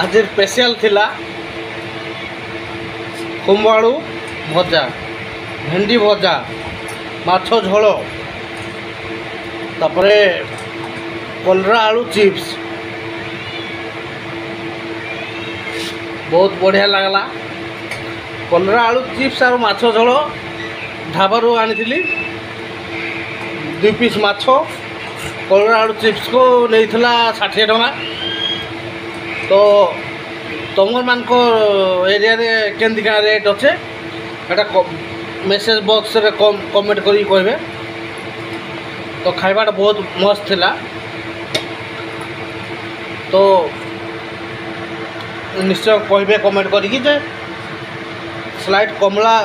आज स्पेशल थिला खुम्बाड़ू भजा, भेंडी भजा, माछ झोल, तापरे कलरा आलू चिप्स बहुत बढ़िया लगला। कलरा आलू चिप्स और माछ झोल ढाबारू आनी 2 पीस माछ, कलरा आलू चिप्स को नहीं 60 टका। तो तुमर मान एरिया रे केंदी का रेट अच्छे एटा मेसेज बॉक्स रे कमेंट करी कहबे। तो खाइबाटा बहुत मस्त थिला। तो निश्चय कहबे कमेंट करी जे स्लाइड कमला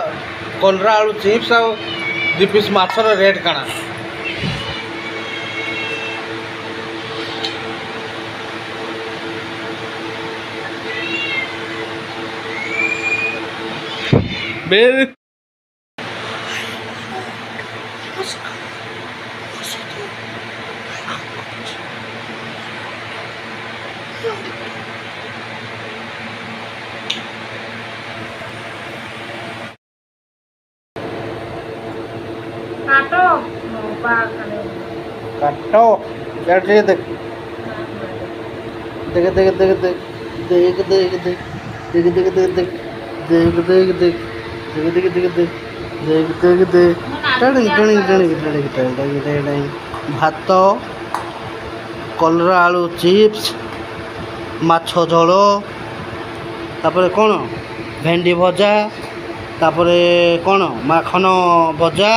कलरा आलू चिप्स और 2 पीस माछर रेट काना। बेर काटो देख देख देख देख देख देख देख देख देख देख देख देख देख देख देख देख देख देख देख भात, कलरा आलू चिप्स, माछ झोल, तापरे कौन भेंडी भजा, तापरे कौन माखन भजा।